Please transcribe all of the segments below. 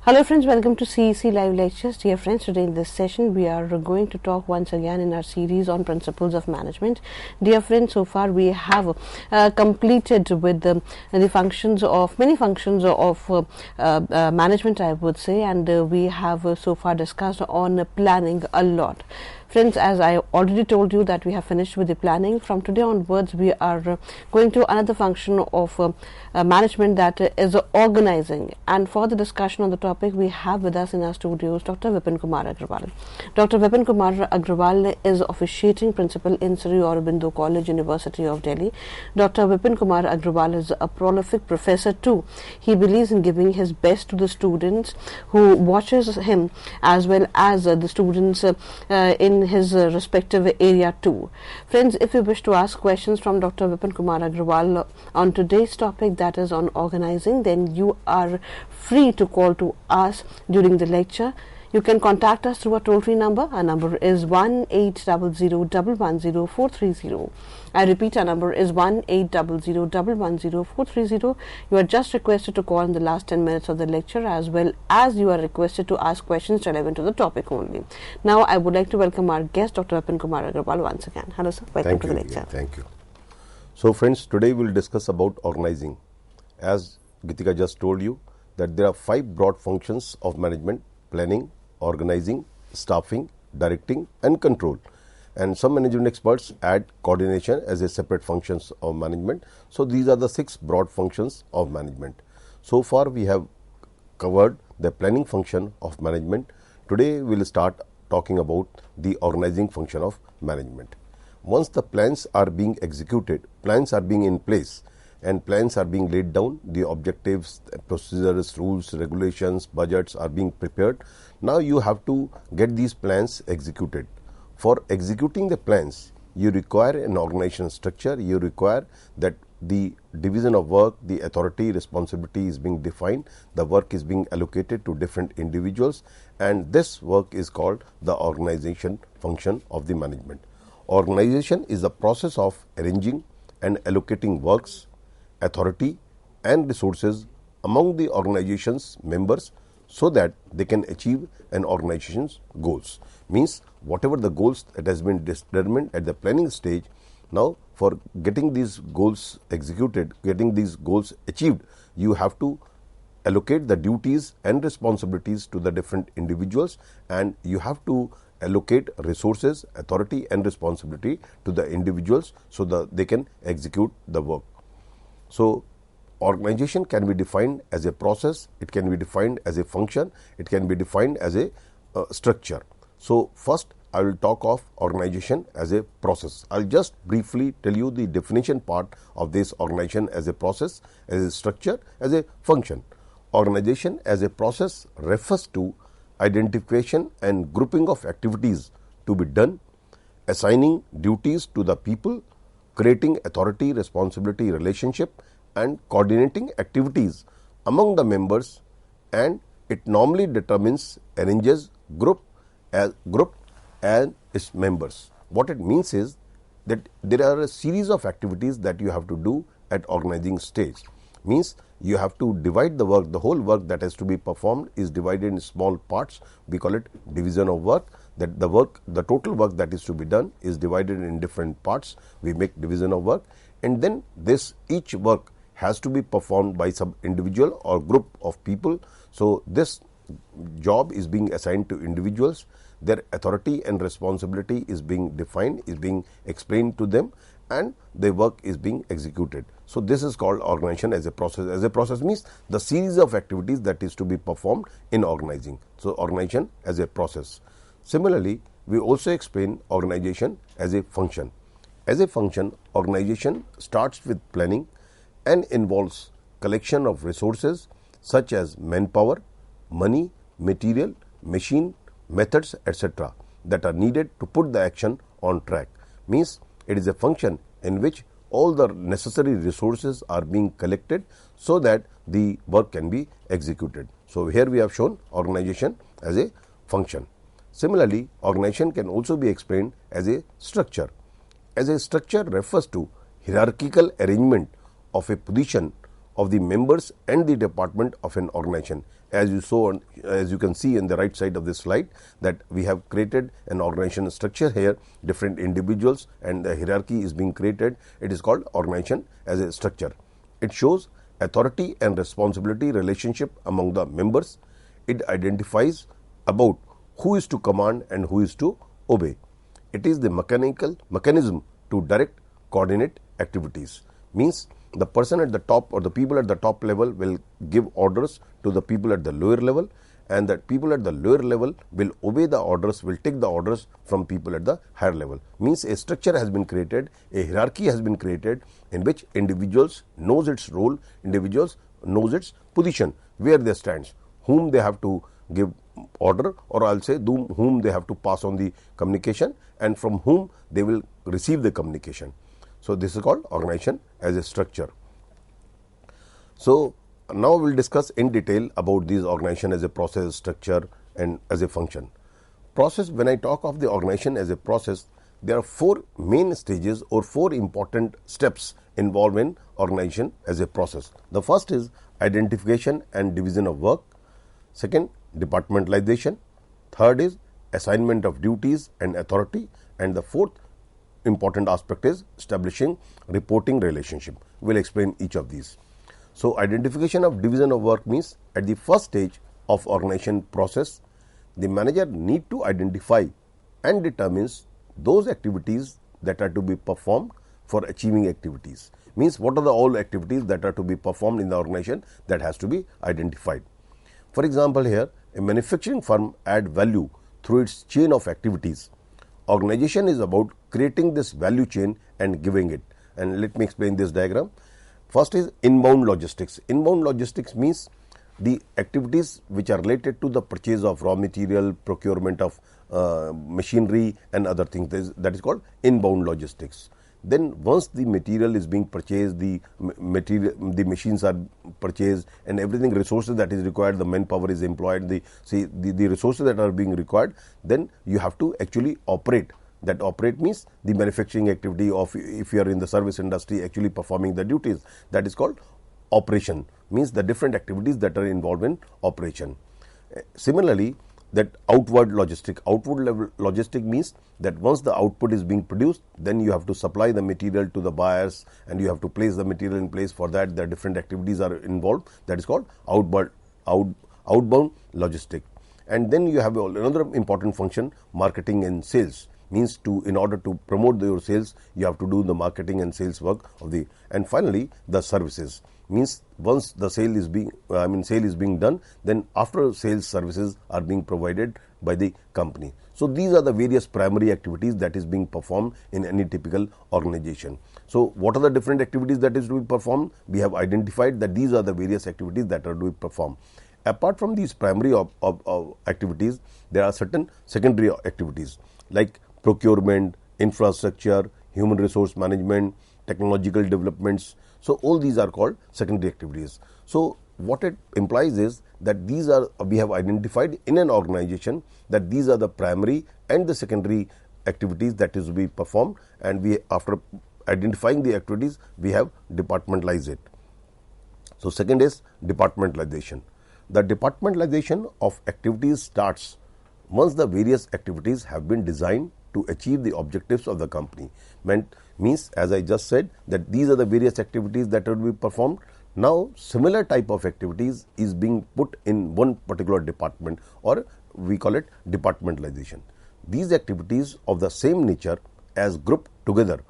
Hello friends, welcome to CEC Live Lectures. Dear friends, today in this session we are going to talk once again in our series on principles of management. Dear friends, so far we have completed with the functions of many functions of management, I would say, and we have so far discussed on planning a lot. Friends, as I already told you that we have finished with the planning. From today onwards, we are going to another function of management, that is organizing. And for the discussion on the topic, we have with us in our studios Dr. Vipin Kumar Agrawal. Dr. Vipin Kumar Agrawal is officiating principal in Sri Aurobindo College, University of Delhi. Dr. Vipin Kumar Agrawal is a prolific professor too. He believes in giving his best to the students who watches him, as well as the students in his respective area too. Friends, if you wish to ask questions from Dr. Vipin Kumar Agrawal on today's topic, that is on organizing, then you are free to call to us during the lecture. You can contact us through a toll-free number. Our number is 1-800-110-430. I repeat, our number is 1-800-110-430. You are just requested to call in the last 10 minutes of the lecture, as well as you are requested to ask questions relevant to the topic only. Now, I would like to welcome our guest, Dr. Vipin Kumar Agrawal, once again. Hello, sir. Welcome to the lecture. Yeah, thank you. So, friends, today we will discuss about organizing. As Gitika just told you, that there are 5 broad functions of management: planning, organizing, staffing, directing and control. And some management experts add coordination as a separate functions of management. So these are the 6 broad functions of management. So far we have covered the planning function of management. Today we will start talking about the organizing function of management. Once the plans are being executed, plans are being in place, and plans are being laid down, the objectives, procedures, rules, regulations, budgets are being prepared. Now you have to get these plans executed. For executing the plans, you require an organizational structure. You require that the division of work, the authority, responsibility is being defined. The work is being allocated to different individuals, and this work is called the organization function of the management. Organization is the process of arranging and allocating works, authority and resources among the organization's members so that they can achieve an organization's goals. Means whatever the goals that has been determined at the planning stage, now for getting these goals executed, getting these goals achieved, you have to allocate the duties and responsibilities to the different individuals, and you have to allocate resources, authority and responsibility to the individuals so that they can execute the work. So, organization can be defined as a process, it can be defined as a function, it can be defined as a structure. So, first I will talk of organization as a process. I will just briefly tell you the definition part of this: organization as a process, as a structure, as a function. Organization as a process refers to identification and grouping of activities to be done, assigning duties to the people, creating authority, responsibility relationship and coordinating activities among the members, and it normally determines, arranges group and its members. What it means is that there are a series of activities that you have to do at organizing stage. Means you have to divide the work. The whole work that has to be performed is divided in small parts. We call it division of work. That the total work that is to be done is divided in different parts. We make division of work, and then each work has to be performed by some individual or group of people. So this job is being assigned to individuals. Their authority and responsibility is being defined, is being explained to them, and the work is being executed. So this is called organization as a process. As a process means the series of activities that is to be performed in organizing. So organization as a process. Similarly, we also explain organization as a function. As a function, organization starts with planning and involves collection of resources such as manpower, money, material, machine, methods, etc. that are needed to put the action on track. Means it is a function in which all the necessary resources are being collected so that the work can be executed. So here we have shown organization as a function. Similarly, organization can also be explained as a structure. As a structure refers to hierarchical arrangement of a position of the members and the department of an organization. As you can see in the right side of this slide, that we have created an organization structure here, different individuals, and the hierarchy is being created. It is called organization as a structure. It shows authority and responsibility relationship among the members. It identifies about who is to command and who is to obey. It is the mechanism to direct, coordinate activities. Means the person at the top or the people at the top level will give orders to the people at the lower level, and that people at the lower level will obey the orders, will take the orders from people at the higher level. Means a structure has been created, a hierarchy has been created in which individuals knows its role, individuals knows its position, where they stand, whom they have to give order, or I'll say whom they have to pass on the communication, and from whom they will receive the communication. So this is called organization as a structure. So now we will discuss in detail about these organization as a process, structure, and as a function. Process, when I talk of the organization as a process, there are 4 main stages or 4 important steps involved in organization as a process. The first is identification and division of work. Second, departmentalization. Third is assignment of duties and authority. And the fourth important aspect is establishing reporting relationship. We will explain each of these. So identification of division of work means at the first stage of organization process, the manager need to identify and determines those activities that are to be performed for achieving activities. Means what are the all activities that are to be performed in the organization, that has to be identified. For example, here a manufacturing firm add value through its chain of activities. Organization is about creating this value chain and giving it. And let me explain this diagram. First is inbound logistics. Inbound logistics means the activities which are related to the purchase of raw material, procurement of machinery and other things. That is called inbound logistics. Then once the material is being purchased, the machines are purchased, and everything, resources that is required, the manpower is employed, the resources that are being required, then you have to actually operate. That operate means the manufacturing activity of, if you are in the service industry, actually performing the duties. That is called operation, means the different activities that are involved in operation. Similarly, that outward logistic. Outward level logistic means that once the output is being produced, then you have to supply the material to the buyers, and you have to place the material in place. For that, the different activities are involved. That is called outbound logistic. And then you have another important function, marketing and sales. Means in order to promote your sales, you have to do the marketing and sales work of the. And finally, the services. Means once the sale is being done, then after sales services are being provided by the company. So these are the various primary activities that is being performed in any typical organization. So what are the different activities that is to be performed? We have identified that these are the various activities that are to be performed. Apart from these primary activities, there are certain secondary activities like procurement, infrastructure, human resource management, technological developments. So all these are called secondary activities. So what it implies is that we have identified in an organization that these are the primary and the secondary activities that is to be performed, and we, after identifying the activities, we have departmentalized it. So second is departmentalization. The departmentalization of activities starts once the various activities have been designed to achieve the objectives of the company. Means, as I just said, that these are the various activities that are to be performed. Now similar type of activities is being put in one particular department, or we call it departmentalization. These activities of the same nature as grouped together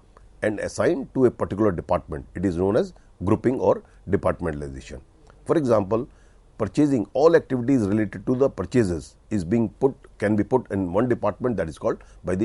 and assigned to a particular department, it is known as grouping or departmentalization. For example, purchasing, all activities related to the purchases can be put in one department, that is called to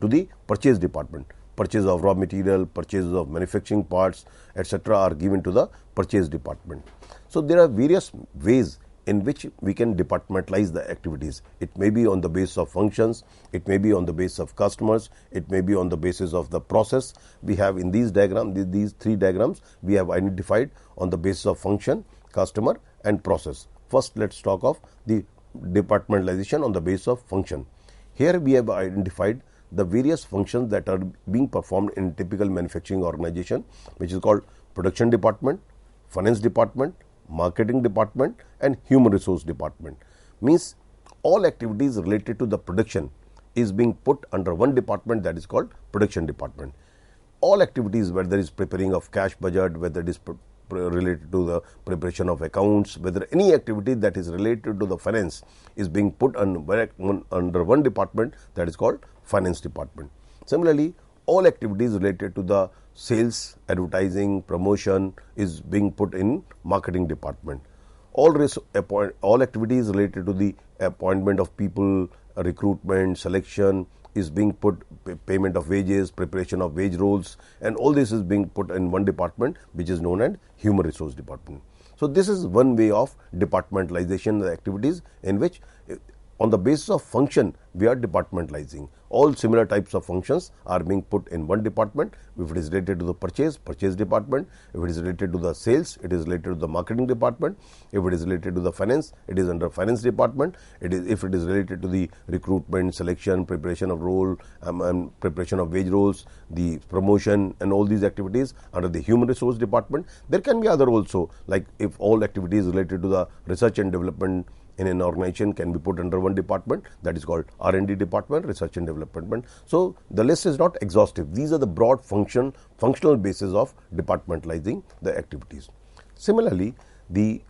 the purchase department. Purchase of raw material, purchases of manufacturing parts, etc. are given to the purchase department. So there are various ways in which we can departmentalize the activities. It may be on the basis of functions, it may be on the basis of customers, it may be on the basis of the process. We have in these diagrams, these 3 diagrams, we have identified on the basis of function, customer and process. First, let's talk of the departmentalization on the basis of function. Here we have identified the various functions that are being performed in typical manufacturing organization, which is called production department, finance department, marketing department and human resource department. Means all activities related to the production is being put under one department, that is called production department. All activities, whether it is preparing of cash budget, whether it is related to the preparation of accounts, whether any activity that is related to the finance is being put under one department, that is called finance department. Similarly, all activities related to the sales, advertising, promotion is being put in marketing department. All activities related to the appointment of people, recruitment, selection is being put, payment of wages, preparation of wage rolls, and all this is being put in one department, which is known as human resource department. So this is one way of departmentalization, the activities in which on the basis of function we are departmentalizing. All similar types of functions are being put in one department. If it is related to the purchase department. If it is related to the sales, it is related to the marketing department. If it is related to the finance, it is under finance department. If it is related to the recruitment, selection, preparation of role, and preparation of wage roles, the promotion and all these activities under the human resource department. There can be other also, like if all activities related to the research and development in an organization can be put under one department, that is called R&D department, research and development. So the list is not exhaustive. These are the broad functional basis of departmentalizing the activities. Similarly, the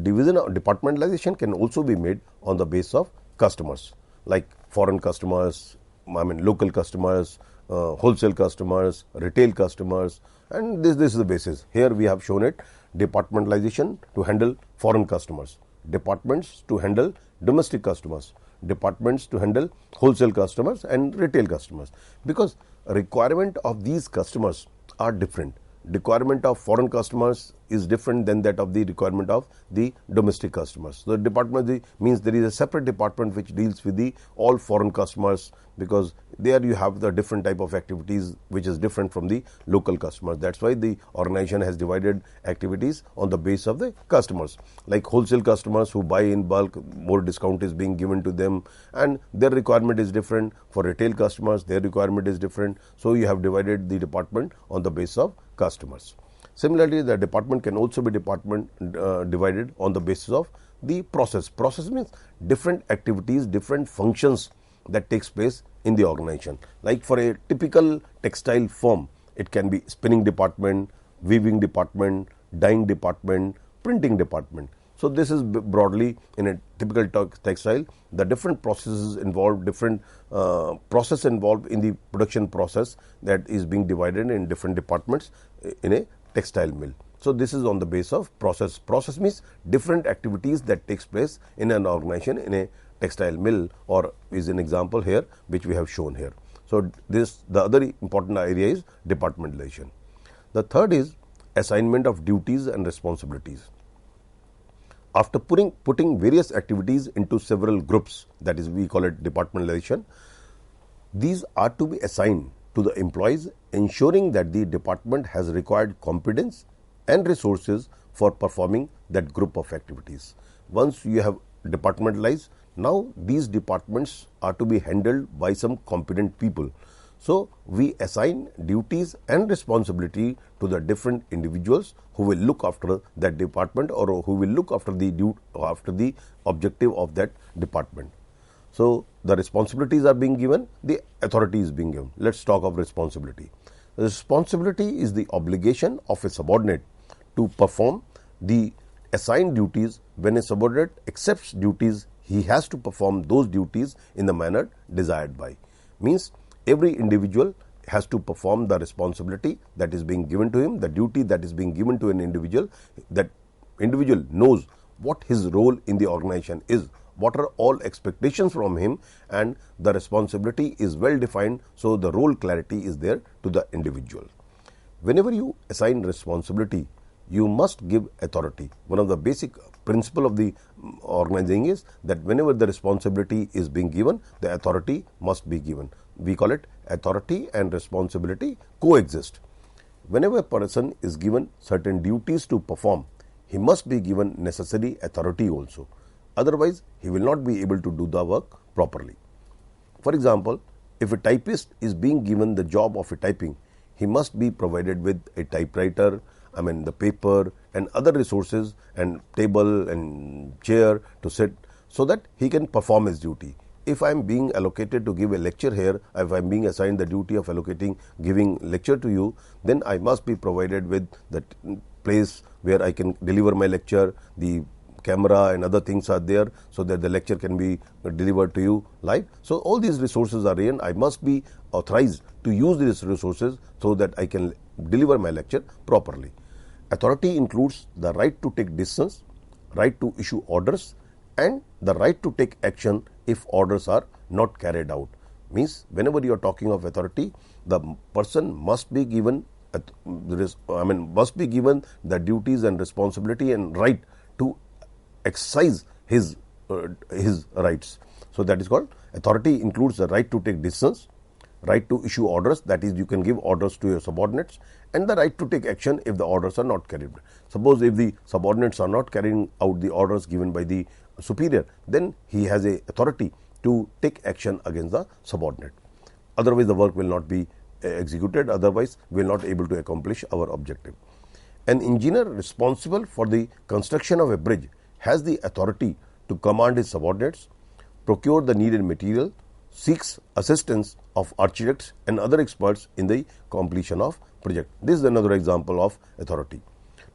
division of departmentalization can also be made on the basis of customers, like foreign customers, local customers, wholesale customers, retail customers, and this is the basis. Here we have shown it, departmentalization to handle foreign customers, departments to handle domestic customers, departments to handle wholesale customers and retail customers, because requirement of these customers are different. Requirement of foreign customers is different than that of the requirement of the domestic customers. So department means there is a separate department which deals with the all foreign customers, because there you have the different type of activities which is different from the local customers. That's why the organization has divided activities on the basis of the customers. Like wholesale customers who buy in bulk, more discount is being given to them, and their requirement is different. For retail customers, their requirement is different. So you have divided the department on the basis of customers. Similarly, the department can also be divided on the basis of the process. Process means different activities, different functions that takes place in the organization. Like for a typical textile firm, it can be spinning department, weaving department, dyeing department, printing department. So this is broadly in a typical textile, the different processes involved, different process involved in the production process that is being divided in different departments in a textile mill. So this is on the basis of process. Process means different activities that takes place in an organization in a textile mill, or is an example here which we have shown here. So the other important area is departmentalization. The third is assignment of duties and responsibilities. After putting various activities into several groups, that is we call it departmentalization, these are to be assigned to the employees, ensuring that the department has required competence and resources for performing that group of activities. Once you have departmentalized, now these departments are to be handled by some competent people. So we assign duties and responsibility to the different individuals who will look after that department, or who will look after the objective of that department. So the responsibilities are being given, the authority is being given. Let's talk of responsibility. The responsibility is the obligation of a subordinate to perform the assigned duties. When a subordinate accepts duties, he has to perform those duties in the manner desired by. Means every individual has to perform the responsibility that is being given to him, the duty that is being given to an individual. That individual knows what his role in the organization is, what are all expectations from him, and the responsibility is well defined, so the role clarity is there to the individual. Whenever you assign responsibility, you must give authority. One of the basic principle of the organizing is that whenever the responsibility is being given, the authority must be given. We call it authority and responsibility coexist. Whenever a person is given certain duties to perform, he must be given necessary authority also. Otherwise, he will not be able to do the work properly. For example, if a typist is being given the job of a typing, he must be provided with a typewriter the paper and other resources and table and chair to sit, so that he can perform his duty. If I am being allocated to give a lecture here, if I am being assigned the duty of giving lecture to you, then I must be provided with that place where I can deliver my lecture, the camera and other things are there, so that the lecture can be delivered to you live. So all these resources are in. I must be authorized to use these resources so that I can deliver my lecture properly. Authority includes the right to take decisions, right to issue orders, and the right to take action if orders are not carried out. Means whenever you are talking of authority, the person must be given must be given the duties and responsibility and right to exercise his rights. So that is called authority. Includes the right to take decisions, right to issue orders, that is you can give orders to your subordinates, and the right to take action if the orders are not carried. Suppose if the subordinates are not carrying out the orders given by the superior, then he has a authority to take action against the subordinate. Otherwise the work will not be executed, otherwise we will not able to accomplish our objective. An engineer responsible for the construction of a bridge has the authority to command his subordinates, procure the needed material, seeks assistance of architects and other experts in the completion of project. This is another example of authority.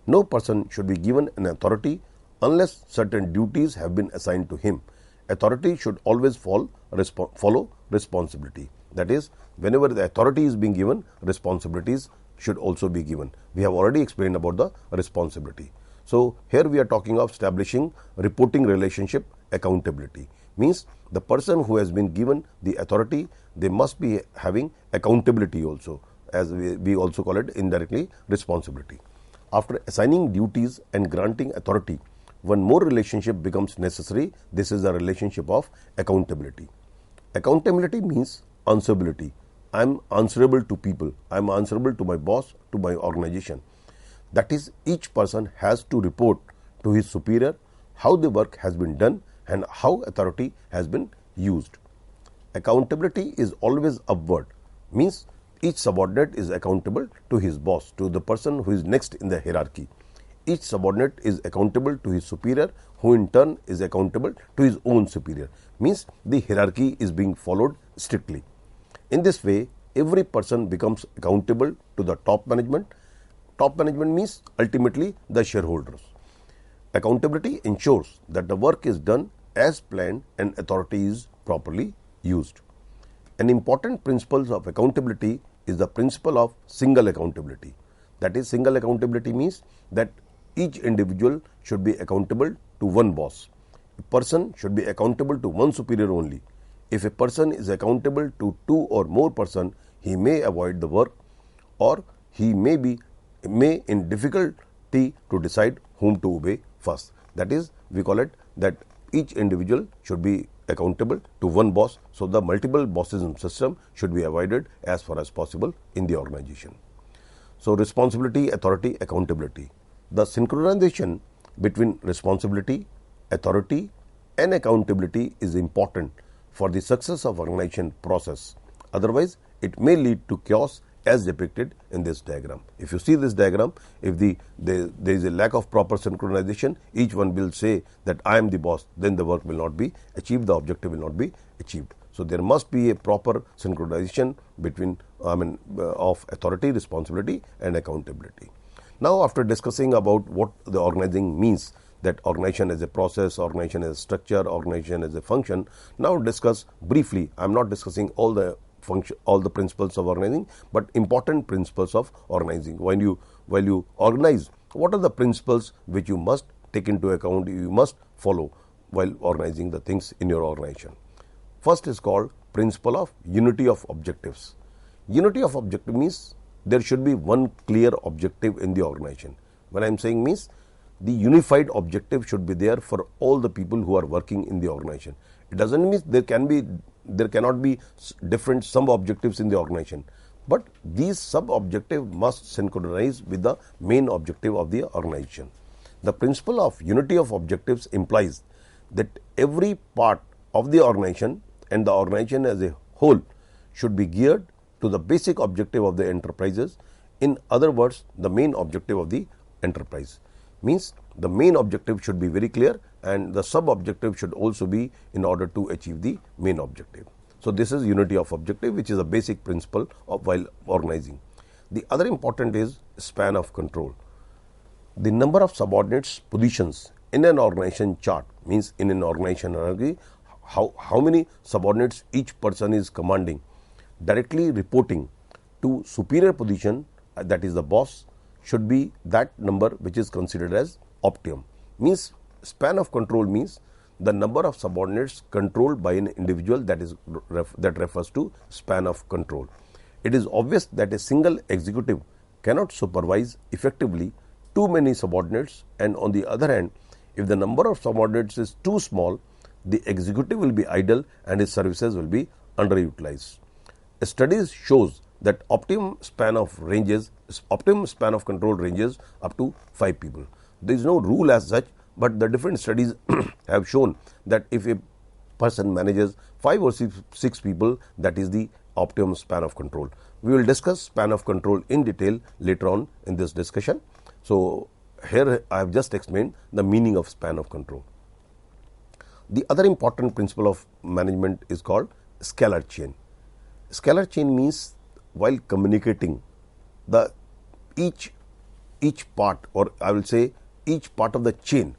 No person should be given an authority unless certain duties have been assigned to him. Authority should always follow responsibility. That is, whenever the authority is being given, responsibilities should also be given. We have already explained about the responsibility. So here we are talking of establishing reporting relationship accountability. Means the person who has been given the authority, they must be having accountability also, as we also call it indirectly responsibility. After assigning duties and granting authority, one more relationship becomes necessary. This is the relationship of accountability. Accountability means answerability. I am answerable to people. I am answerable to my boss, to my organization. That is, each person has to report to his superior how the work has been done and how authority has been used. Accountability is always upward. Means each subordinate is accountable to his boss, to the person who is next in the hierarchy. Each subordinate is accountable to his superior, who in turn is accountable to his own superior. Means the hierarchy is being followed strictly. In this way, every person becomes accountable to the top management. Top management means ultimately the shareholders. Accountability ensures that the work is done as planned and authority is properly used. An important principle of accountability is the principle of single accountability. That is, single accountability means that each individual should be accountable to one boss. A person should be accountable to one superior only. If a person is accountable to two or more persons, he may avoid the work, or he may in difficulty to decide whom to obey first. That is, we call it that each individual should be accountable to one boss, so the multiple bossism system should be avoided as far as possible in the organization. So responsibility, authority, accountability. The synchronization between responsibility, authority and accountability is important for the success of organization process. Otherwise, it may lead to chaos as depicted in this diagram. If you see this diagram, if there is a lack of proper synchronization, each one will say that I am the boss, then the work will not be achieved, the objective will not be achieved. So there must be a proper synchronization between of authority, responsibility and accountability. Now, after discussing about what the organizing means, that organization as a process, organization as a structure, organization as a function, now discuss briefly. I am not discussing all the principles of organizing, but important principles of organizing. While you organize, what are the principles which you must take into account, you must follow while organizing the things in your organization? First is called principle of unity of objectives. Unity of objective means there should be one clear objective in the organization. When I am saying means the unified objective should be there for all the people who are working in the organization. It doesn't mean there cannot be different sub objectives in the organization, but these sub objectives must synchronize with the main objective of the organization. The principle of unity of objectives implies that every part of the organization and the organization as a whole should be geared to the basic objective of the enterprises. In other words, the main objective of the enterprise. Means the main objective should be very clear and the sub objective should also be in order to achieve the main objective. So, this is unity of objective, which is a basic principle of while organizing. The other important is span of control. The number of subordinates positions in an organization chart, means in an organization hierarchy, how many subordinates each person is commanding, directly reporting to superior position, that is the boss, should be that number which is considered as optimum. Means span of control means the number of subordinates controlled by an individual, that refers to span of control. It is obvious that a single executive cannot supervise effectively too many subordinates, and on the other hand, if the number of subordinates is too small, the executive will be idle and his services will be underutilized. A study shows that optimum span of control ranges up to 5 people. There is no rule as such, but the different studies have shown that if a person manages 5 or 6 people, that is the optimum span of control. We will discuss span of control in detail later on in this discussion. So, here I have just explained the meaning of span of control. The other important principle of management is called scalar chain. Scalar chain means while communicating, the each part, or I will say each part of the chain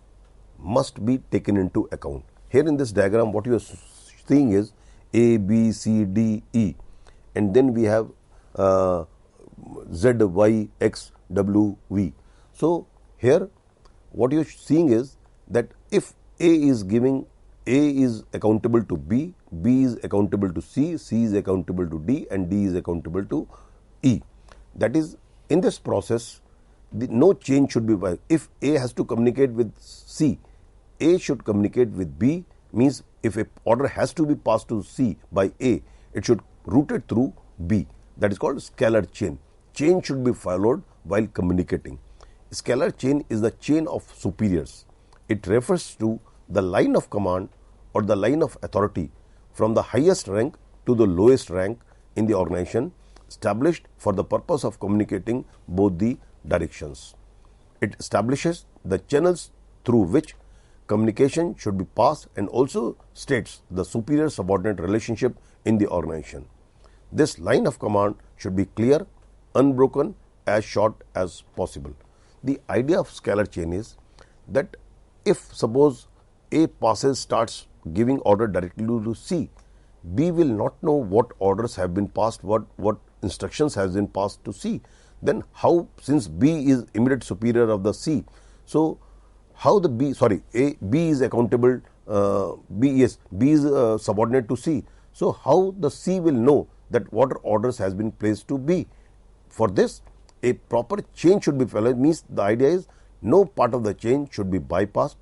must be taken into account. Here in this diagram, what you are seeing is A, B, C, D, E, and then we have Z, Y, X, W, V. So, here what you are seeing is that if A is accountable to B, B is accountable to C, C is accountable to D, and D is accountable to E. That is, in this process, no change should be. If A has to communicate with C, A should communicate with B. Means if a order has to be passed to C by A, it should route it through B. That is called scalar chain. Chain should be followed while communicating. Scalar chain is the chain of superiors. It refers to the line of command or the line of authority from the highest rank to the lowest rank in the organization, established for the purpose of communicating both the directions. It establishes the channels through which communication should be passed and also states the superior subordinate relationship in the organization. This line of command should be clear, unbroken, as short as possible. The idea of scalar chain is that if suppose A starts giving order directly to C, B will not know what orders have been passed, what instructions has been passed to C. Then how, since B is immediate superior of the C, so how the B is accountable, B is subordinate to C. So how the C will know that what orders has been placed to B? For this, a proper chain should be followed. Means the idea is no part of the chain should be bypassed.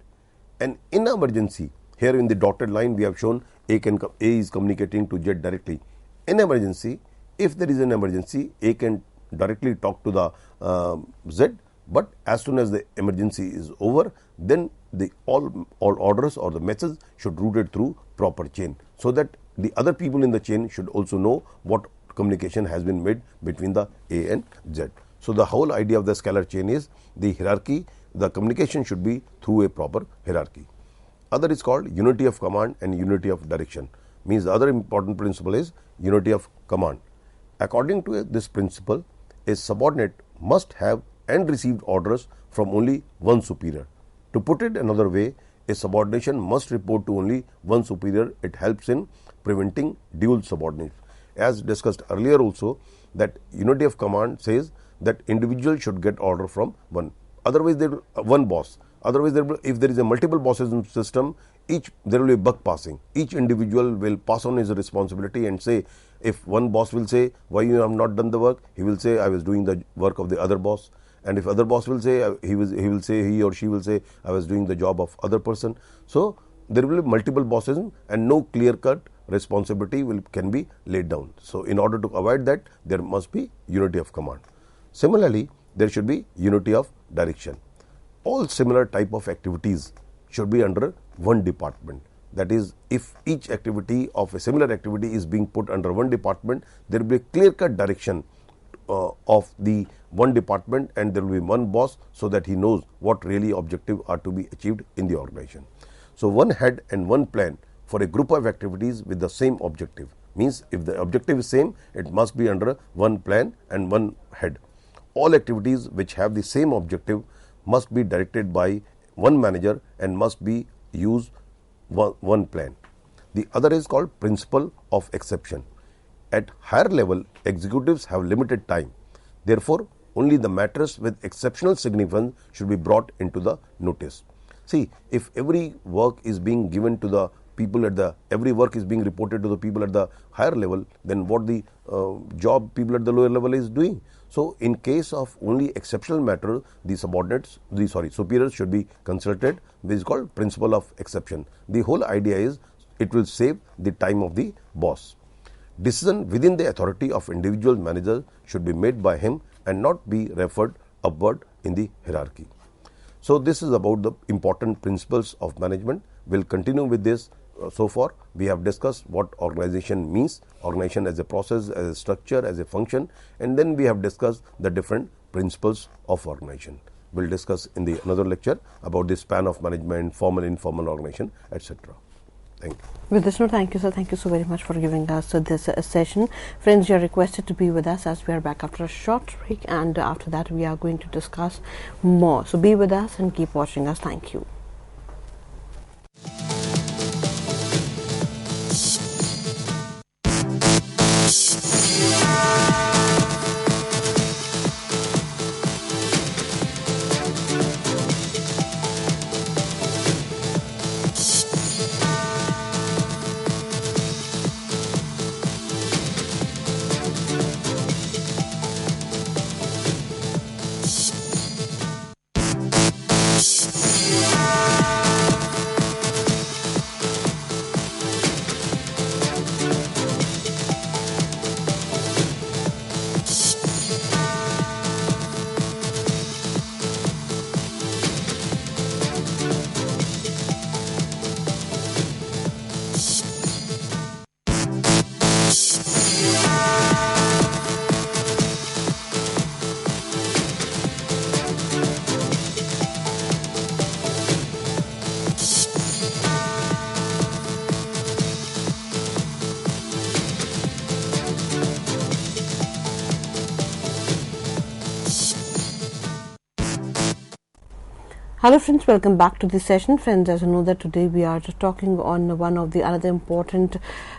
And in emergency, here in the dotted line we have shown A is communicating to Z directly. In emergency, if there is an emergency, A can directly talk to the Z, but as soon as the emergency is over, then all orders or the messages should route it through proper chain, so that the other people in the chain should also know what communication has been made between the A and Z. So the whole idea of the scalar chain is the hierarchy, the communication should be through a proper hierarchy. Other is called unity of command and unity of direction. Means the other important principle is unity of command. According to this principle, a subordinate must have and received orders from only one superior. To put it another way, a subordination must report to only one superior. It helps in preventing dual subordination. As discussed earlier also, that unity of command says that individual should get order from one. Otherwise, one boss. Otherwise, if there is a multiple bosses system, there will be buck passing. Each individual will pass on his responsibility and say, if one boss will say, why you have not done the work, he will say, I was doing the work of the other boss. And if other boss will say, he or she will say, I was doing the job of other person. So there will be multiple bosses and no clear cut responsibility can be laid down. So in order to avoid that, there must be unity of command. Similarly, there should be unity of direction. All similar type of activities should be under one department. That is, if each activity of a similar activity is being put under one department, there will be a clear-cut direction of the one department, and there will be one boss, so that he knows what really objectives are to be achieved in the organization. So, one head and one plan for a group of activities with the same objective means if the objective is same, it must be under one plan and one head. All activities which have the same objective must be directed by one manager and must be used one plan. The other is called principle of exception. At higher level, executives have limited time. Therefore, only the matters with exceptional significance should be brought into the notice. See, if every work is being given to the people every work is being reported to the people at the higher level, then what the job people at the lower level is doing. So, in case of only exceptional matter, the superiors should be consulted, which is called principle of exception. The whole idea is it will save the time of the boss. Decision within the authority of individual manager should be made by him and not be referred upward in the hierarchy. So, this is about the important principles of management. We will continue with this. So far, we have discussed what organization means, organization as a process, as a structure, as a function, and then we have discussed the different principles of organization. We will discuss in the another lecture about the span of management, formal, informal organization, etc. Thank you. With this note, thank you, sir. Thank you so very much for giving us this session. Friends, you are requested to be with us as we are back after a short break, and after that we are going to discuss more. So be with us and keep watching us. Thank you. Hello friends, welcome back to the session. Friends, as you know that today we are just talking on one of the another important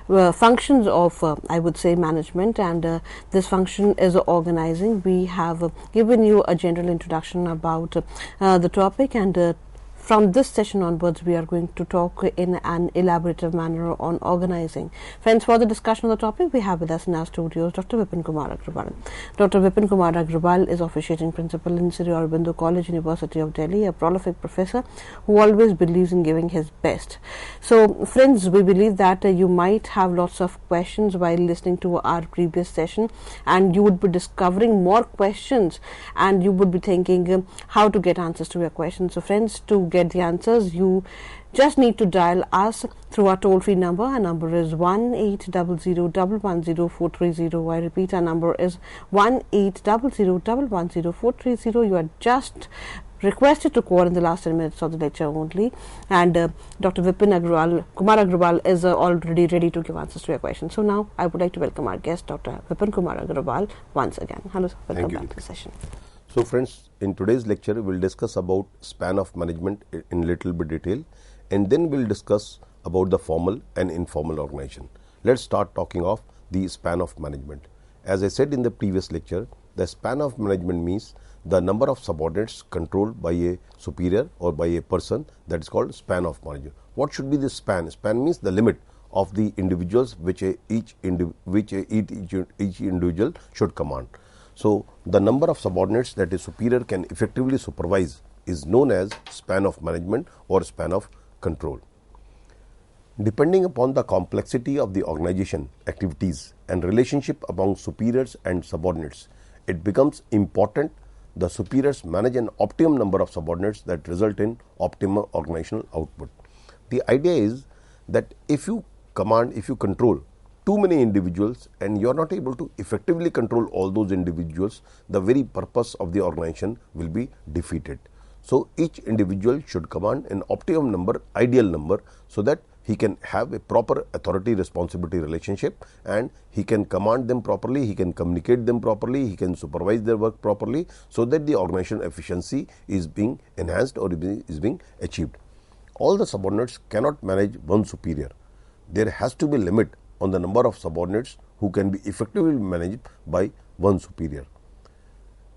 functions of I would say management, and this function is organizing. We have given you a general introduction about the topic, and from this session onwards, we are going to talk in an elaborative manner on organizing. Friends, for the discussion of the topic, we have with us in our studios Dr. Vipin Kumar Agrawal. Dr. Vipin Kumar Agrawal is officiating principal in Sri Aurobindo College, University of Delhi, a prolific professor who always believes in giving his best. So, friends, we believe that you might have lots of questions while listening to our previous session, and you would be discovering more questions, and you would be thinking how to get answers to your questions. So, friends, to get the answers, you just need to dial us through our toll-free number. Our number is 1-800-110-430. I repeat, our number is 1-800-110-430. You are just requested to call in the last 10 minutes of the lecture only, and Dr. Vipin Kumar Agrawal is already ready to give answers to your questions. So now I would like to welcome our guest, Dr. Vipin Kumar Agrawal, once again. Hello, sir. Welcome back to the session. So friends, in today's lecture, we will discuss about span of management in little bit detail, and then we will discuss about the formal and informal organization. Let's start talking of the span of management. As I said in the previous lecture, the span of management means the number of subordinates controlled by a superior or by a person, that is called span of management. What should be the span? Span means the limit of the individuals which each individual should command. So, the number of subordinates that a superior can effectively supervise is known as span of management or span of control. Depending upon the complexity of the organization, activities and relationship among superiors and subordinates, it becomes important the superiors manage an optimum number of subordinates that result in optimal organizational output. The idea is that if you control too many individuals and you are not able to effectively control all those individuals, the very purpose of the organization will be defeated. So, each individual should command an optimum number, ideal number, so that he can have a proper authority responsibility relationship and he can command them properly, he can communicate them properly, he can supervise their work properly, so that the organization efficiency is being enhanced or is being achieved. All the subordinates cannot manage one superior. There has to be a limit on the number of subordinates who can be effectively managed by one superior.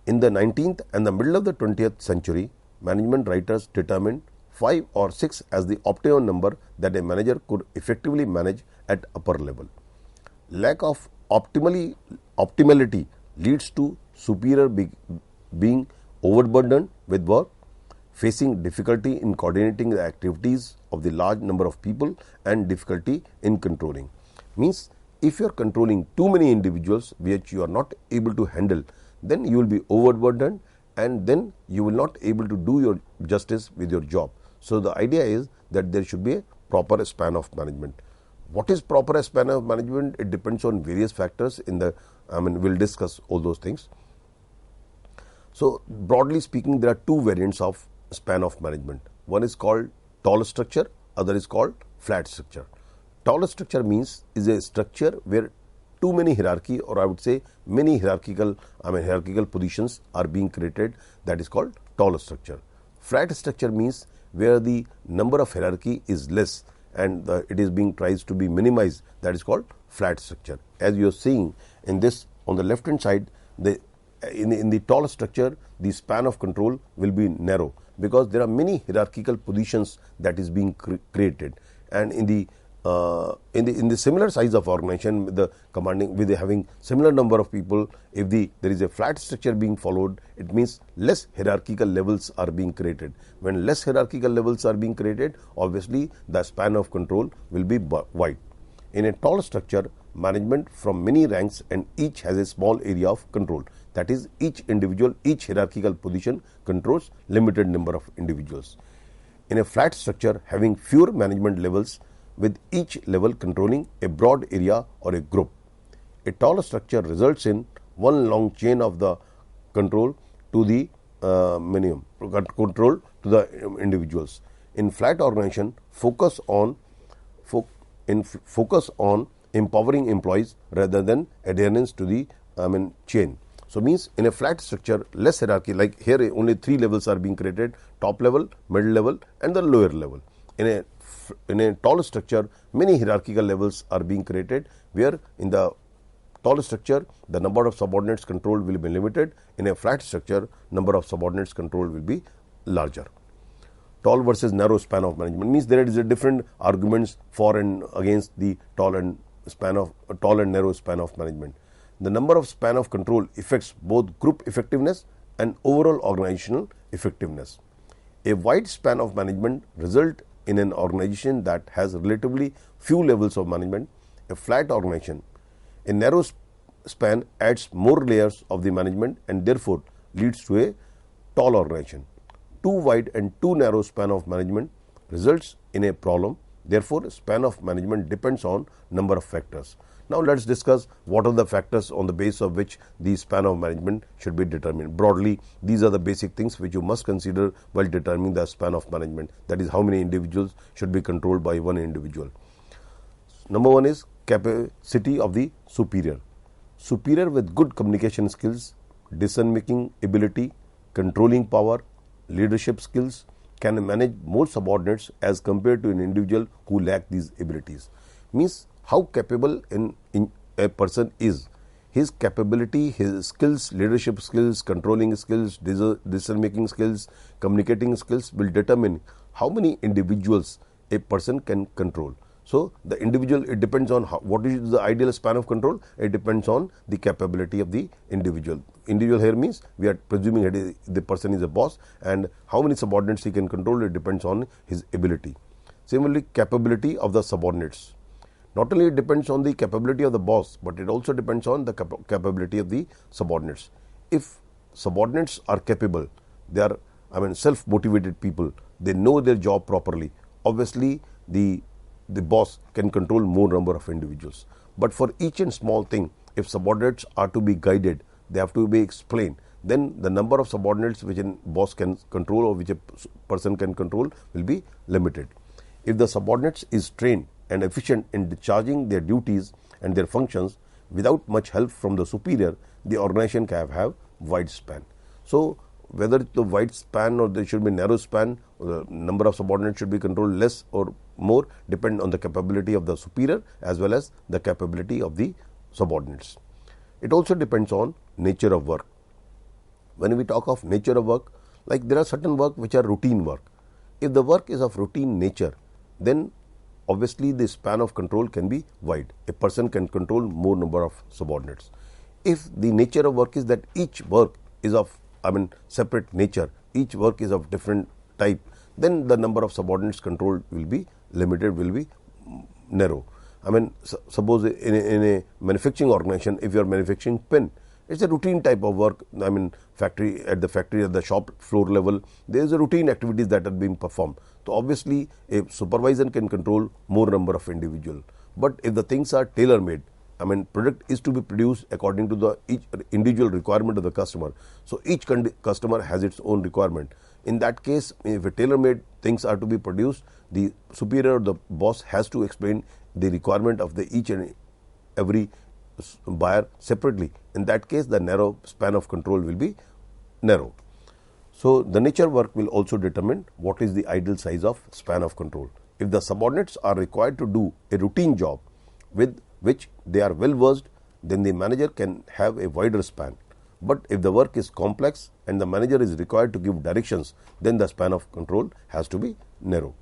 In the 19th and the middle of the 20th century, management writers determined 5 or 6 as the optimum number that a manager could effectively manage at upper level. Lack of optimality leads to superior being overburdened with work, facing difficulty in coordinating the activities of the large number of people and difficulty in controlling. Means if you are controlling too many individuals which you are not able to handle, then you will be overburdened and then you will not able to do your justice with your job. So, the idea is that there should be a proper span of management. What is proper span of management? It depends on various factors we will discuss all those things. So, broadly speaking, there are two variants of span of management. One is called tall structure, other is called flat structure. Tall structure means is a structure where too many hierarchy, or I would say many hierarchical positions are being created, that is called tall structure. Flat structure means where the number of hierarchy is less and it is being tries to be minimized, that is called flat structure. As you are seeing in this on the left hand side, in the tall structure the span of control will be narrow because there are many hierarchical positions that is being created, and in the similar size of organization with having similar number of people, if there is a flat structure being followed, it means less hierarchical levels are being created. When less hierarchical levels are being created, obviously the span of control will be wide. In a tall structure, management from many ranks and each has a small area of control. That is, each hierarchical position controls limited number of individuals. In a flat structure, having fewer management levels, with each level controlling a broad area or a group. A tall structure results in one long chain of the control to the individuals. In flat organization, focus on empowering employees rather than adherence to the chain. So, means in a flat structure, less hierarchy, like here only 3 levels are being created: top level, middle level and the lower level. In a tall structure, many hierarchical levels are being created, where in the tall structure the number of subordinates controlled will be limited. In a flat structure, number of subordinates controlled will be larger. Tall versus narrow span of management means there is a different arguments for and against the tall and narrow span of management. The number of span of control affects both group effectiveness and overall organizational effectiveness. A wide span of management result in an organization that has relatively few levels of management, a flat organization. A narrow span adds more layers of the management and therefore leads to a tall organization. Too wide and too narrow span of management results in a problem. Therefore, span of management depends on number of factors. Now, let us discuss what are the factors on the basis of which the span of management should be determined. Broadly, these are the basic things which you must consider while determining the span of management. That is, how many individuals should be controlled by one individual. Number one is capacity of the superior. Superior with good communication skills, decision-making ability, controlling power, leadership skills can manage more subordinates as compared to an individual who lack these abilities. Means how capable in a person is. His capability, his skills, leadership skills, controlling skills, decision-making skills, communicating skills will determine how many individuals a person can control. So, the individual, it depends on what is the ideal span of control. It depends on the capability of the individual. Individual here means we are presuming that the person is a boss, and how many subordinates he can control, it depends on his ability. Similarly, capability of the subordinates. Not only it depends on the capability of the boss, but it also depends on the capability of the subordinates. If subordinates are capable, they are self-motivated people, they know their job properly, obviously the boss can control more number of individuals. But for each and small thing, if subordinates are to be guided, they have to be explained, then the number of subordinates which a boss can control or which a person can control will be limited. If the subordinates is trained and efficient in discharging their duties and their functions without much help from the superior, the organization can have wide span. So, whether the wide span or there should be narrow span, the number of subordinates should be controlled less or more, depend on the capability of the superior as well as the capability of the subordinates. It also depends on nature of work. When we talk of nature of work, like there are certain work which are routine work. If the work is of routine nature, then obviously the span of control can be wide. A person can control more number of subordinates. If the nature of work is that each work is of separate nature, each work is of different type, then the number of subordinates controlled will be limited, will be narrow. Suppose in a manufacturing organization, if you are manufacturing pen, it's a routine type of work. Factory at the shop floor level, there is a routine activities that are being performed. So obviously, a supervisor can control more number of individual. But if the things are tailor made, product is to be produced according to the each individual requirement of the customer. So each customer has its own requirement. In that case, if a tailor made things are to be produced, the superior, the boss has to explain the requirement of the each and every buyer separately. In that case, the narrow span of control will be narrow. So the nature work will also determine what is the ideal size of span of control. If the subordinates are required to do a routine job with which they are well versed, then the manager can have a wider span. But if the work is complex and the manager is required to give directions, then the span of control has to be narrow.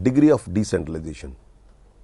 Degree of decentralization.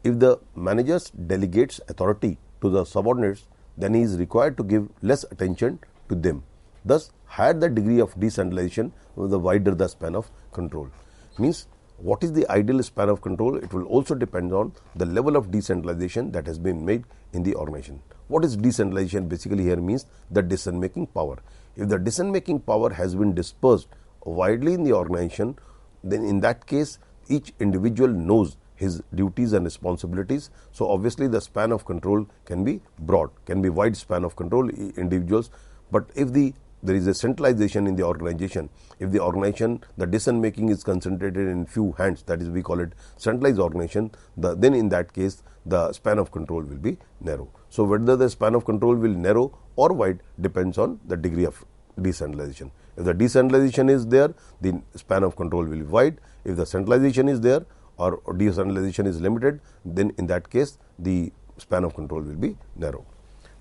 If the manager delegates authority to the subordinates, then he is required to give less attention to them. Thus, higher the degree of decentralization, the wider the span of control. Means, what is the ideal span of control? It will also depend on the level of decentralization that has been made in the organization. What is decentralization? Basically here means the decision making power. If the decision making power has been dispersed widely in the organization, then in that case each individual knows his duties and responsibilities. So obviously the span of control can be broad, can be wide span of control individuals. But if there is a centralization in the organization, if the organization, the decision making is concentrated in few hands, that is we call it centralized organization, then in that case the span of control will be narrow. So whether the span of control will narrow or wide depends on the degree of decentralization. If the decentralization is there, the span of control will be wide. If the centralization is there or decentralization is limited, then in that case the span of control will be narrow.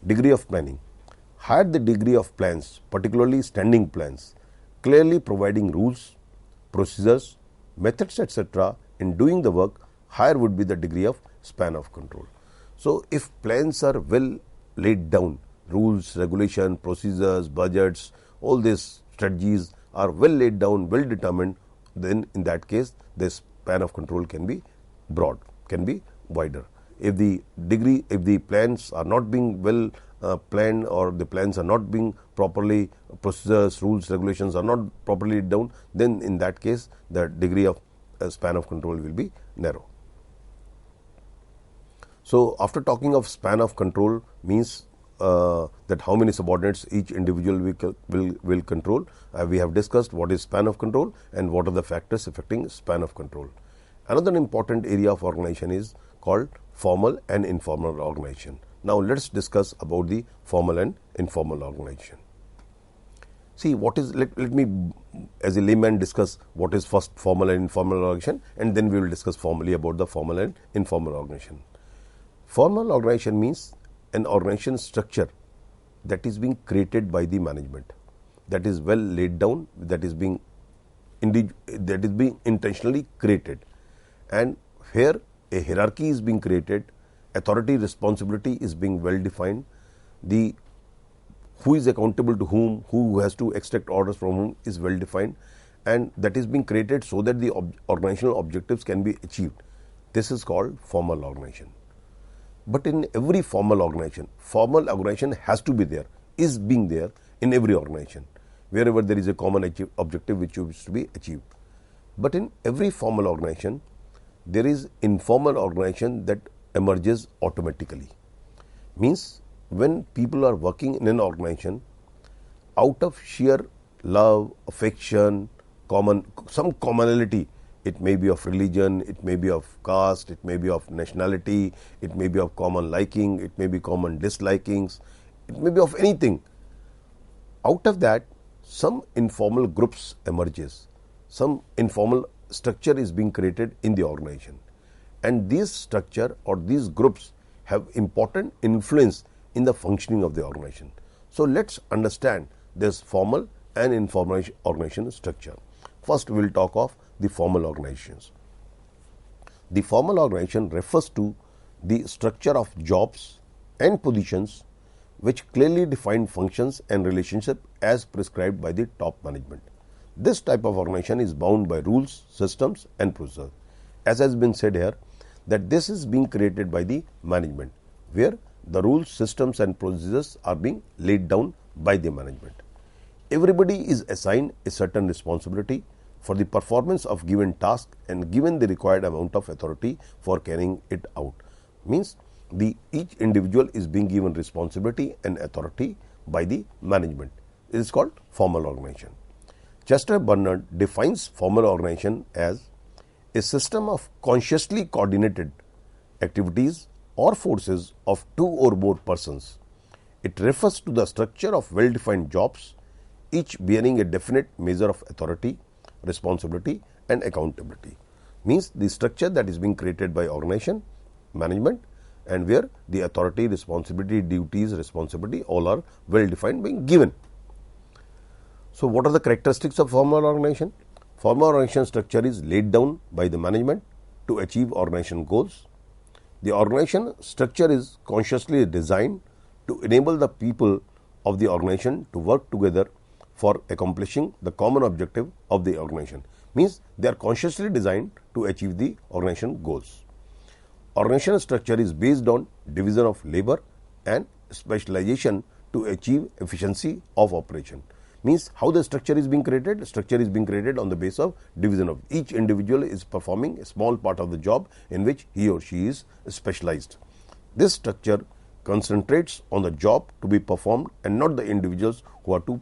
Degree of planning. Higher the degree of plans, particularly standing plans, clearly providing rules, procedures, methods, etc. in doing the work, higher would be the degree of span of control. So if plans are well laid down, rules, regulation, procedures, budgets, all these strategies are well laid down, well determined, then in that case the span of control can be broad, can be wider. If the plans are not being well planned, or the plans are not being properly, procedures, rules, regulations are not properly laid down, then in that case the degree of span of control will be narrow. So after talking of span of control means that how many subordinates each individual will control, we have discussed what is span of control and what are the factors affecting span of control. Another important area of organization is called formal and informal organization. Now let's discuss about the formal and informal organization. See, what is, let me as a layman discuss what is first formal and informal organization, and then we will discuss formally about the formal and informal organization. Formal organization means an organization structure that is being created by the management, that is well laid down, that is being intentionally created, and here a hierarchy is being created, authority, responsibility is being well defined, the who is accountable to whom, who has to extract orders from whom is well defined, and that is being created so that the organizational objectives can be achieved. This is called formal organization. But in every formal organization has to be there, is being there in every organization, wherever there is a common objective which is to be achieved. But in every formal organization, there is informal organization that emerges automatically. Means when people are working in an organization, out of sheer love, affection, some commonality, it may be of religion, it may be of caste, it may be of nationality, it may be of common liking, it may be common dislikings, it may be of anything. Out of that, some informal groups emerges, some informal structure is being created in the organization, and this structure or these groups have important influence in the functioning of the organization. So let's understand this formal and informal organization structure. First, we will talk of the formal organizations. The formal organization refers to the structure of jobs and positions which clearly define functions and relationship as prescribed by the top management. This type of organization is bound by rules, systems and procedures. As has been said here, that this is being created by the management, where the rules, systems and procedures are being laid down by the management. Everybody is assigned a certain responsibility for the performance of given task and given the required amount of authority for carrying it out. Means each individual is being given responsibility and authority by the management. It is called formal organization. Chester Bernard defines formal organization as a system of consciously coordinated activities or forces of two or more persons. It refers to the structure of well-defined jobs, each bearing a definite measure of authority, responsibility and accountability. Means the structure that is being created by organization, management, and where the authority, responsibility, duties, responsibility all are well defined, being given. So what are the characteristics of formal organization? Formal organization structure is laid down by the management to achieve organization goals. The organization structure is consciously designed to enable the people of the organization to work together for accomplishing the common objective of the organization. Means they are consciously designed to achieve the organization goals. Organizational structure is based on division of labor and specialization to achieve efficiency of operation. Means how the structure is being created? Structure is being created on the basis of division of each individual is performing a small part of the job in which he or she is specialized. This structure concentrates on the job to be performed and not the individuals who are to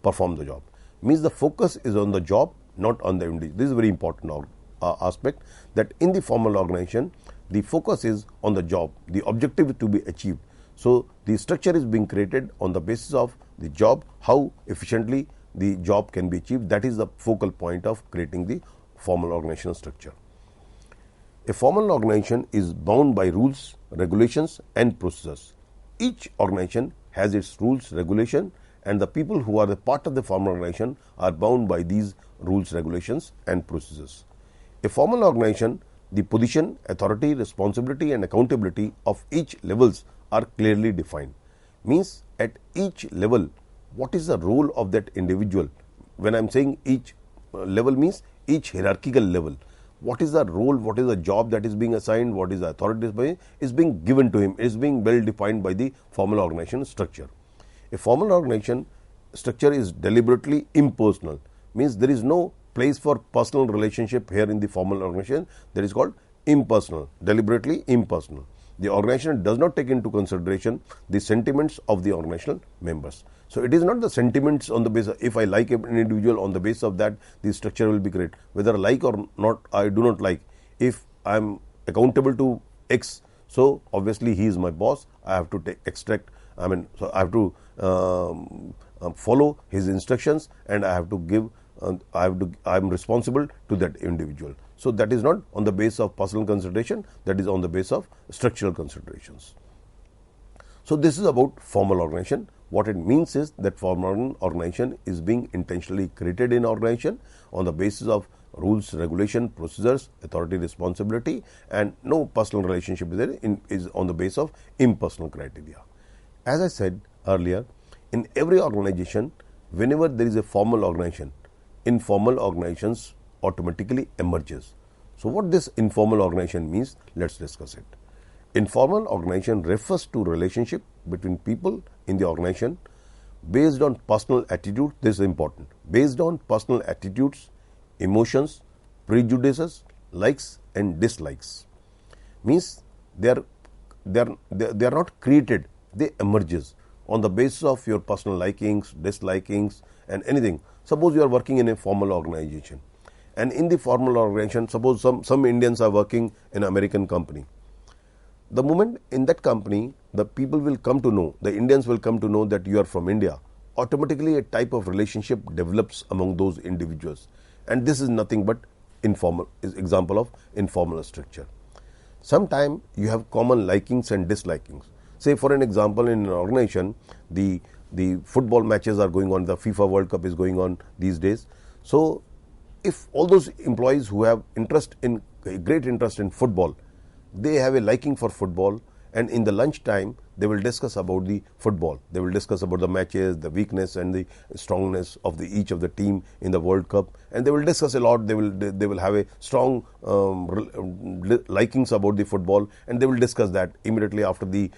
perform the job. Means the focus is on the job, not on the individual. This is very important aspect, that in the formal organization the focus is on the job, the objective to be achieved. So the structure is being created on the basis of the job, how efficiently the job can be achieved. That is the focal point of creating the formal organizational structure. A formal organization is bound by rules, regulations and procedures. Each organization has its rules, regulation, and the people who are the part of the formal organization are bound by these rules, regulations and procedures. A formal organization, the position, authority, responsibility and accountability of each levels are clearly defined. Means at each level, what is the role of that individual? When I am saying each level, means each hierarchical level. What is the role, what is the job that is being assigned, what is the authority is being given to him, is being well defined by the formal organization structure. A formal organization structure is deliberately impersonal. Means there is no place for personal relationship here in the formal organization. That is called impersonal, deliberately impersonal. The organization does not take into consideration the sentiments of the organizational members. So it is not the sentiments on the basis, if I like an individual, on the basis of that the structure will be created. Whether I like or not, I do not like. If I am accountable to X, so obviously he is my boss, I have to so I have to follow his instructions and I have to give, I am responsible to that individual. So that is not on the basis of personal consideration, that is on the basis of structural considerations. So this is about formal organization. What it means is that formal organization is being intentionally created in organization on the basis of rules, regulation, procedures, authority, responsibility, and no personal relationship is there, is on the basis of impersonal criteria. As I said earlier, in every organization, whenever there is a formal organization, informal organizations automatically emerges. So what this informal organization means, let's discuss it. Informal organization refers to relationship between people in the organization based on personal attitude. This is important. Based on personal attitudes, emotions, prejudices, likes and dislikes. Means they are not created, they emerges on the basis of your personal likings, dislikings and anything. Suppose you are working in a formal organization, and in the formal organization, suppose some Indians are working in an American company. The moment in that company, the people will come to know, the Indians will come to know that you are from India, automatically a type of relationship develops among those individuals, and this is nothing but informal, is example of informal structure. Sometime you have common likings and dislikings. Say for an example, in an organization, the football matches are going on, the FIFA World Cup is going on these days. So if all those employees who have great interest in football, they have a liking for football, and in the lunch time they will discuss about the football. They will discuss about the matches, the weakness and the strongness of each of the team in the World Cup, and they will discuss a lot. They will have a strong likings about the football, and they will discuss that immediately after the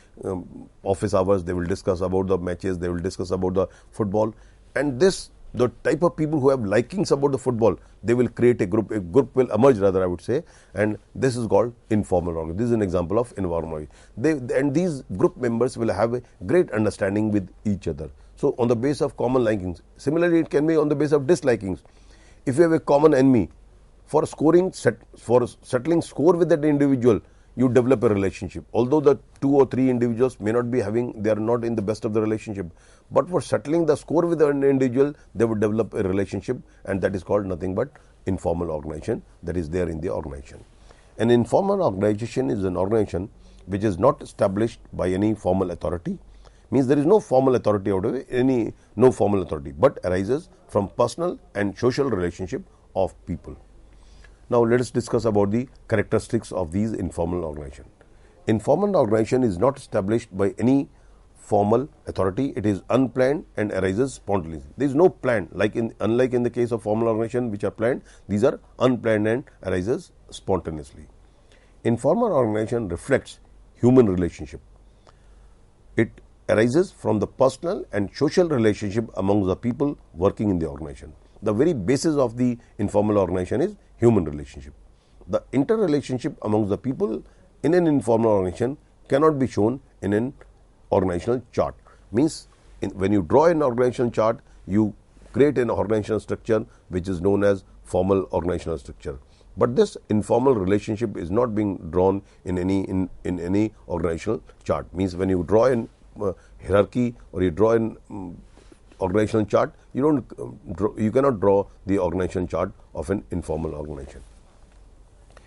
office hours. They will discuss about the matches. They will discuss about the football, and the type of people who have likings about the football, they will create a group. A group will emerge, rather, I would say, and this is called informal organization. This is an example of informal. And these group members will have a great understanding with each other. So on the basis of common likings. Similarly, it can be on the basis of dislikings. If you have a common enemy, for settling score with that individual, you develop a relationship. Although the 2 or 3 individuals may not be they are not in the best of the relationship, but for settling the score with an individual, they would develop a relationship, and that is called nothing but informal organization that is there in the organization. An informal organization is an organization which is not established by any formal authority, means there is no formal authority no formal authority, but arises from personal and social relationship of people. Now let us discuss about the characteristics of these informal organization. Informal organization is not established by any formal authority. It is unplanned and arises spontaneously. There is no plan, unlike in the case of formal organization which are planned. These are unplanned and arises spontaneously. Informal organization reflects human relationship. It arises from the personal and social relationship among the people working in the organization. The very basis of the informal organization is human relationship. The interrelationship among the people in an informal organization cannot be shown in an organizational chart. Means when you draw an organizational chart, you create an organizational structure which is known as formal organizational structure. But this informal relationship is not being drawn in any organizational chart. Means when you draw an hierarchy or you draw an organizational chart, you cannot draw the organizational chart of an informal organization.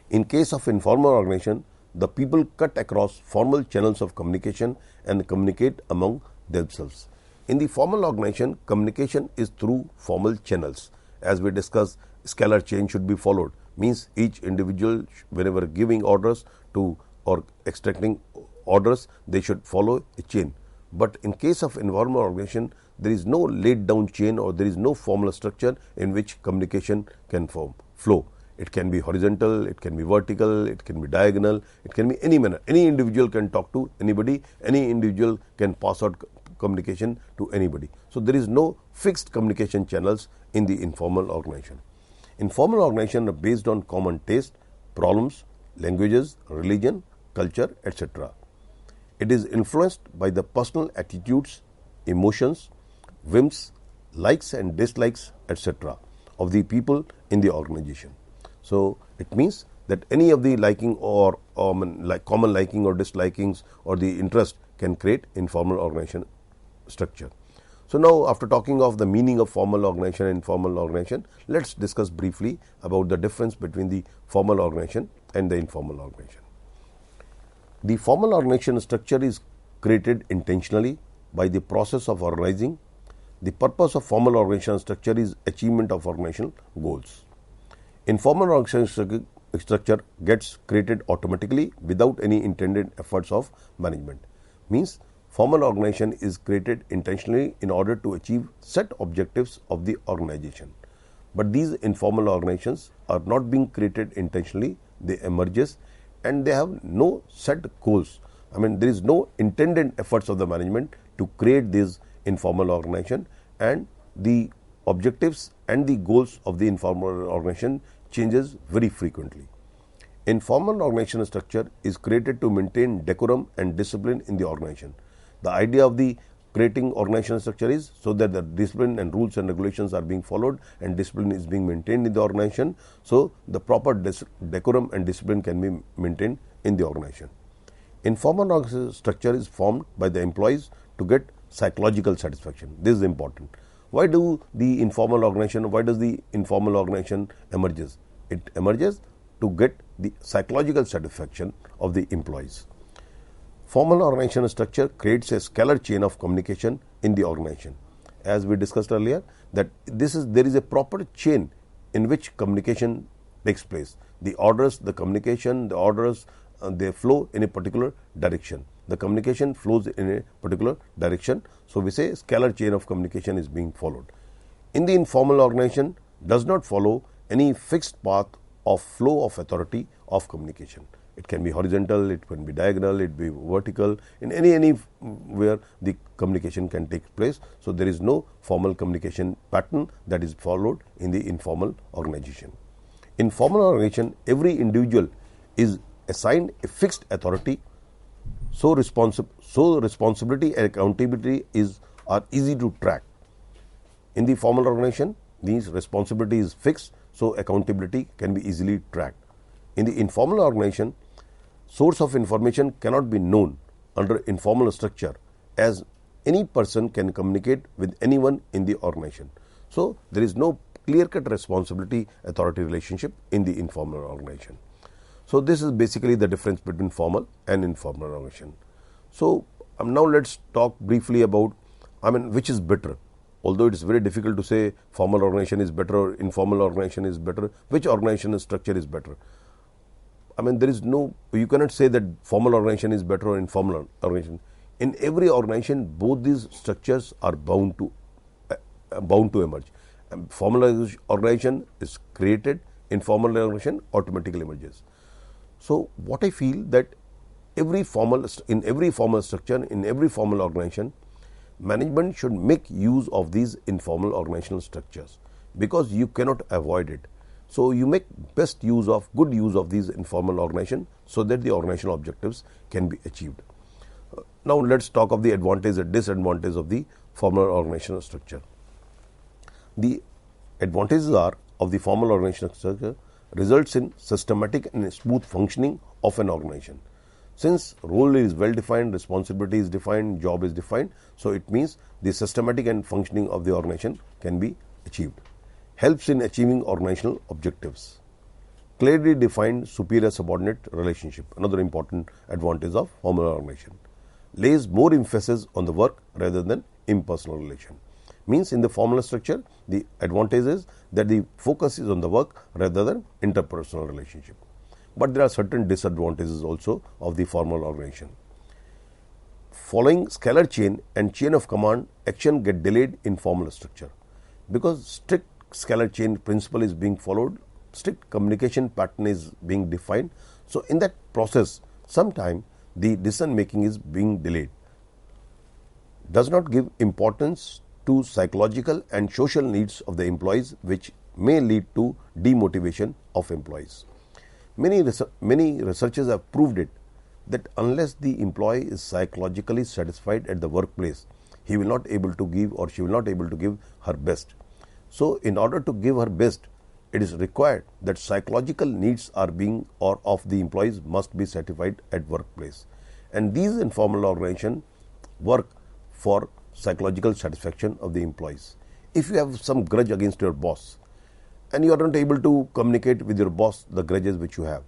In case of informal organization, the people cut across formal channels of communication and communicate among themselves. In the formal organization, communication is through formal channels. As we discussed, Scalar Chain should be followed. Means each individual, whenever giving orders to or extracting orders, they should follow a chain. But in case of informal organization, there is no laid down chain, or there is no formal structure in which communication can flow. It can be horizontal, it can be vertical, it can be diagonal, it can be any manner. Any individual can talk to anybody, any individual can pass out communication to anybody. So there is no fixed communication channels in the informal organization. Informal organization are based on common taste, problems, languages, religion, culture, etc. It is influenced by the personal attitudes, emotions, whims, likes and dislikes, etc. of the people in the organization. So it means that any of the liking or common liking or dislikings or the interest can create informal organization structure. So now, after talking of the meaning of formal organization and informal organization, let's discuss briefly about the difference between the formal organization and the informal organization. The formal organization structure is created intentionally by the process of organizing. The purpose of formal organization structure is achievement of organizational goals. Informal organization structure gets created automatically without any intended efforts of management. Means formal organization is created intentionally in order to achieve set objectives of the organization. But these informal organizations are not being created intentionally. They emerges and they have no set goals. There is no intended efforts of the management to create this informal organization, and the objectives and the goals of the informal organization changes very frequently. Informal organizational structure is created to maintain decorum and discipline in the organization. The idea of the creating organizational structure is so that the discipline and rules and regulations are being followed and discipline is being maintained in the organization. So, the proper decorum and discipline can be maintained in the organization. Informal organizational structure is formed by the employees to get psychological satisfaction. This is important. Why does the informal organization emerges? It emerges to get the psychological satisfaction of the employees. Formal organizational structure creates a scalar chain of communication in the organization. As we discussed earlier, that there is a proper chain in which communication takes place. The orders, the communication, the orders, they flow in a particular direction. The communication flows in a particular direction. So, we say scalar chain of communication is being followed. In the informal organization, does not follow any fixed path of flow of authority of communication. It can be horizontal, it can be diagonal, it be vertical, in any where the communication can take place. So, there is no formal communication pattern that is followed in the informal organization. In formal organization, every individual is assigned a fixed authority. So, responsibility and accountability are easy to track. In the formal organization, these responsibility is fixed, so accountability can be easily tracked. In the informal organization, source of information cannot be known under informal structure, as any person can communicate with anyone in the organization. So, there is no clear-cut responsibility authority relationship in the informal organization. So, this is basically the difference between formal and informal organization. So, now let us talk briefly about which is better. Although it is very difficult to say formal organization is better or informal organization is better, which organizational structure is better. There is no, you cannot say that formal organization is better or informal organization. In every organization, both these structures are bound to emerge. Formal organization is created, informal organization automatically emerges. So, what I feel that in every formal structure, in every formal organization, management should make use of these informal organizational structures, because you cannot avoid it. So, you make good use of these informal organization, so that the organizational objectives can be achieved. Now, let us talk of the advantage and disadvantage of the formal organizational structure. The advantages are of the formal organizational structure results in systematic and smooth functioning of an organization. Since role is well defined, responsibility is defined, job is defined, so it means the systematic and functioning of the organization can be achieved. Helps in achieving organizational objectives. Clearly defined superior subordinate relationship, another important advantage of formal organization. Lays more emphasis on the work rather than impersonal relation. Means in the formal structure, the advantage is that the focus is on the work rather than interpersonal relationship. But there are certain disadvantages also of the formal organization. Following scalar chain and chain of command, action get delayed in formal structure. Because strict scalar chain principle is being followed, strict communication pattern is being defined. So, in that process, sometime the decision making is being delayed. Does not give importance to psychological and social needs of the employees, which may lead to demotivation of employees. Many researchers have proved it that unless the employee is psychologically satisfied at the workplace, he will not able to give or she will not able to give her best. So, in order to give her best, it is required that psychological needs are being or of the employees must be satisfied at workplace. And these informal organizations work for psychological satisfaction of the employees. If you have some grudge against your boss and you are not able to communicate with your boss the grudges which you have,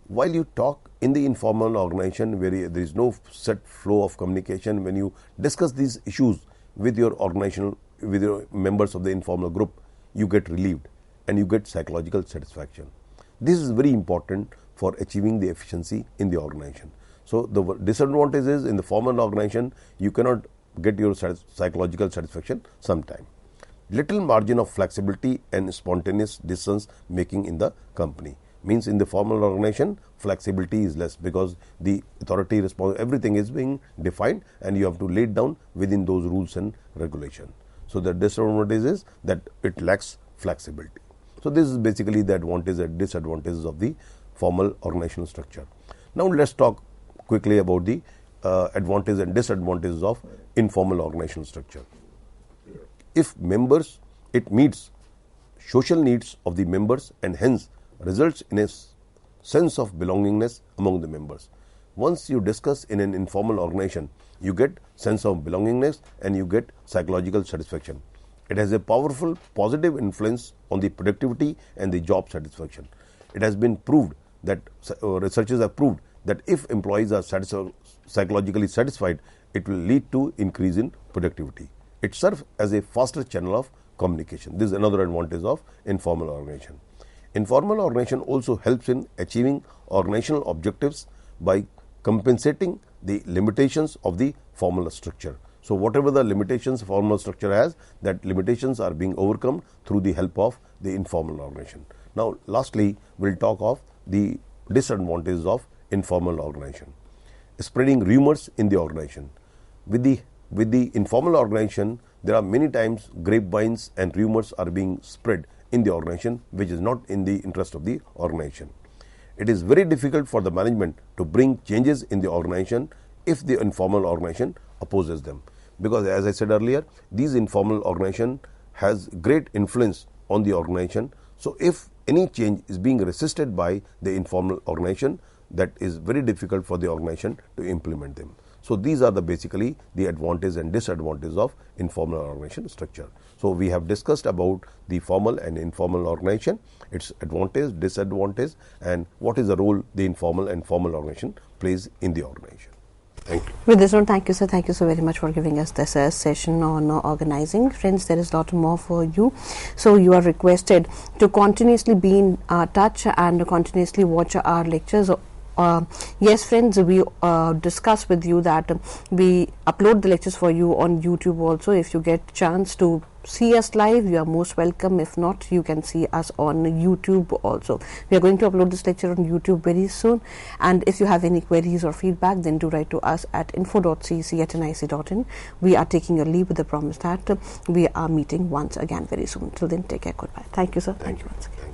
while you talk in the informal organization where there is no set flow of communication, when you discuss these issues with your organization, with your members of the informal group, you get relieved and you get psychological satisfaction. This is very important for achieving the efficiency in the organization. So, the disadvantage is in the formal organization, you cannot get your psychological satisfaction sometime. Little margin of flexibility and spontaneous decisions making in the company. Means in the formal organization, flexibility is less because the authority everything is being defined and you have to lay it down within those rules and regulation. So, the disadvantage is that it lacks flexibility. So, this is basically the advantage and disadvantages of the formal organizational structure. Now let's talk quickly about the advantages and disadvantages of informal organizational structure. If members, it meets social needs of the members and hence results in a sense of belongingness among the members. Once you discuss in an informal organization, you get sense of belongingness and you get psychological satisfaction. It has a powerful positive influence on the productivity and the job satisfaction. It has been proved that researchers have proved that if employees are psychologically satisfied, it will lead to increase in productivity. It serves as a faster channel of communication. This is another advantage of informal organization. Informal organization also helps in achieving organizational objectives by compensating the limitations of the formal structure. So whatever the limitations formal structure has, that limitations are being overcome through the help of the informal organization. Now lastly, we will talk of the disadvantages of informal organization. Spreading rumors in the organization. With the informal organization, there are many times grapevines and rumors are being spread in the organization, which is not in the interest of the organization. It is very difficult for the management to bring changes in the organization if the informal organization opposes them, because as I said earlier, these informal organization has great influence on the organization. So if any change is being resisted by the informal organization, that is very difficult for the organization to implement them. So these are basically the advantages and disadvantages of informal organization structure. So we have discussed about the formal and informal organization, its advantage, disadvantage, and what is the role the informal and formal organization plays in the organization. Thank you. With this one, thank you, sir. Thank you so very much for giving us this session on organizing. Friends, there is a lot more for you. So you are requested to continuously be in touch and continuously watch our lectures. Yes, friends, we discuss with you that we upload the lectures for you on YouTube also. If you get chance to see us live, you are most welcome. If not, you can see us on YouTube also. We are going to upload this lecture on YouTube very soon. And if you have any queries or feedback, then do write to us at info.cec@nic.in. We are taking your leave with the promise that we are meeting once again very soon. Till then, take care. Goodbye. Thank you, sir. Thank you once again.